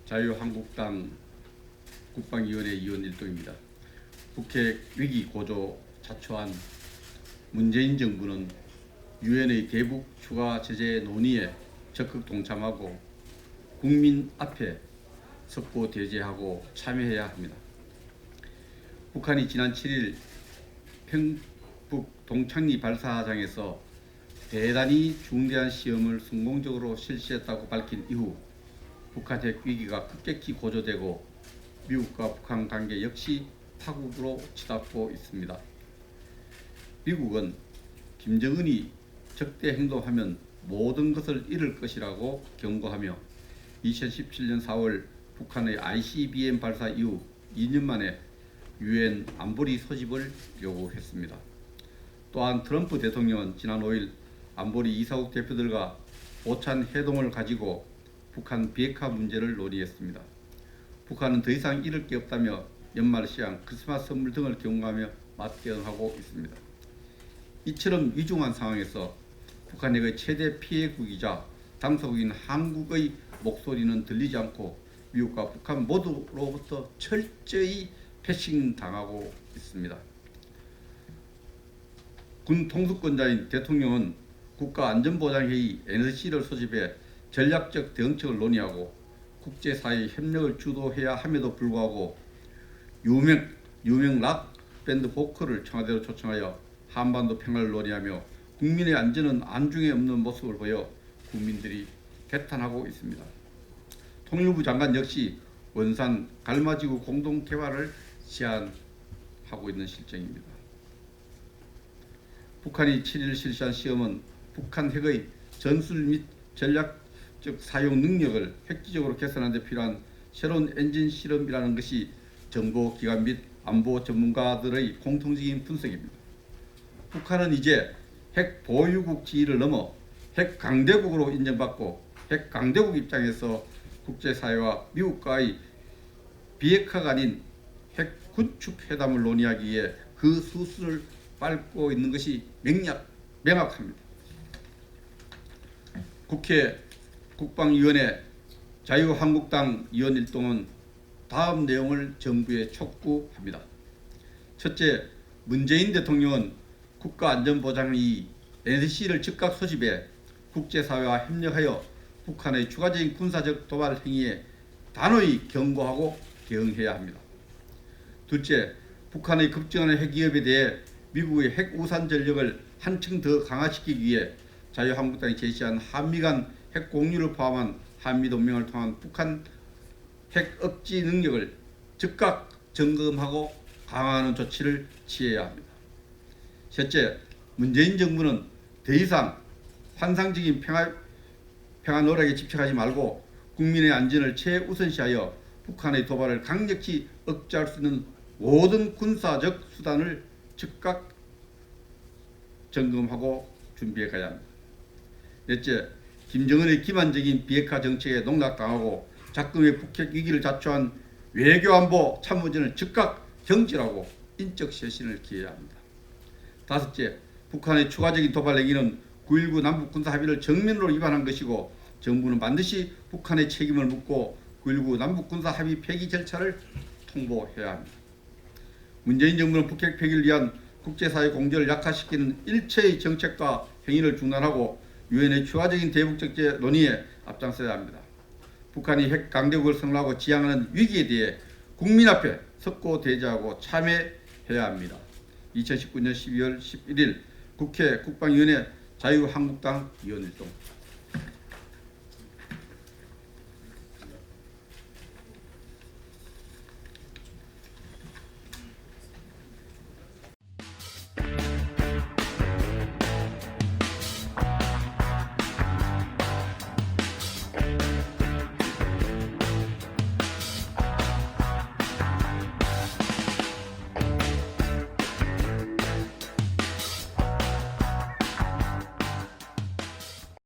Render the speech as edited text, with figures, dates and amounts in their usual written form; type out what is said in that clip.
자유한국당 국방위원회 위원 일동입니다. 북핵 위기 고조 자초한 문재인 정부는 유엔의 대북 추가 제재 논의에 적극 동참하고 국민 앞에 석고 대제하고 참여해야 합니다. 북한이 지난 7일 평북 동창리 발사장에서 대단히 중대한 시험을 성공적으로 실시했다고 밝힌 이후 북한 핵 위기가 급격히 고조되고 미국과 북한 관계 역시 파국으로 치닫고 있습니다. 미국은 김정은이 적대 행동하면 모든 것을 잃을 것이라고 경고하며 2017년 4월 북한의 ICBM 발사 이후 2년 만에 유엔 안보리 소집을 요구했습니다. 또한 트럼프 대통령은 지난 5일 안보리 이사국 대표들과 오찬 회동을 가지고 북한 비핵화 문제를 논의했습니다. 북한은 더 이상 잃을 게 없다며 연말 시향, 크리스마스 선물 등을 경고하며 맞대응하고 있습니다. 이처럼 위중한 상황에서 북한 핵의 최대 피해국이자 당사국인 한국의 목소리는 들리지 않고 미국과 북한 모두로부터 철저히 패싱당하고 있습니다. 군 통수권자인 대통령은 국가안전보장회의 NSC를 소집해 전략적 대응책을 논의하고 국제사회 협력을 주도해야 함에도 불구하고 유명 락 밴드 보컬을 청와대로 초청하여 한반도 평화를 논의하며 국민의 안전은 안중에 없는 모습을 보여 국민들이 개탄하고 있습니다. 통일부 장관 역시 원산 갈마지구 공동개발을 제안하고 있는 실정입니다. 북한이 7일 실시한 시험은 북한 핵의 전술 및 전략적 사용 능력을 획기적으로 개선하는 데 필요한 새로운 엔진 실험이라는 것이 정보기관 및 안보 전문가들의 공통적인 분석입니다. 북한은 이제 핵 보유국 지위를 넘어 핵 강대국으로 인정받고 핵 강대국 입장에서 국제사회와 미국과의 비핵화가 아닌 핵 구축 회담을 논의하기 위해 그 수순을 밟고 있는 것이 명확합니다. 국회 국방위원회 자유한국당 위원 일동은 다음 내용을 정부에 촉구합니다. 첫째, 문재인 대통령은 국가안전보장회의 NSC를 즉각 소집해 국제사회와 협력하여 북한의 추가적인 군사적 도발 행위에 단호히 경고하고 대응해야 합니다. 둘째, 북한의 급증하는 핵 위협에 대해 미국의 핵 우산 전력을 한층 더 강화시키기 위해 자유한국당이 제시한 한미 간 핵 공유를 포함한 한미동맹을 통한 북한 핵 억지 능력을 즉각 점검하고 강화하는 조치를 취해야 합니다. 셋째, 문재인 정부는 더 이상 환상적인 평화 노력에 집착하지 말고 국민의 안전을 최우선시하여 북한의 도발을 강력히 억제할 수 있는 모든 군사적 수단을 즉각 점검하고 준비해 가야 합니다. 넷째, 김정은의 기만적인 비핵화 정책에 농락당하고 작금의 북핵 위기를 자초한 외교안보 참모진을 즉각 경질하고 인적 쇄신을 기해야 합니다. 다섯째, 북한의 추가적인 도발 행위는 9.19 남북 군사 합의를 정면으로 위반한 것이고 정부는 반드시 북한의 책임을 묻고 9.19 남북 군사 합의 폐기 절차를 통보해야 합니다. 문재인 정부는 북핵 폐기를 위한 국제사회 공조를 약화시키는 일체의 정책과 행위를 중단하고 유엔의 추가적인 대북적제 논의에 앞장서야 합니다. 북한이 핵 강대국을 선언하고 지향하는 위기에 대해 국민 앞에 석고 대제하고 참여해야 합니다. 2019년 12월 11일 국회 국방위원회 자유한국당 위원일동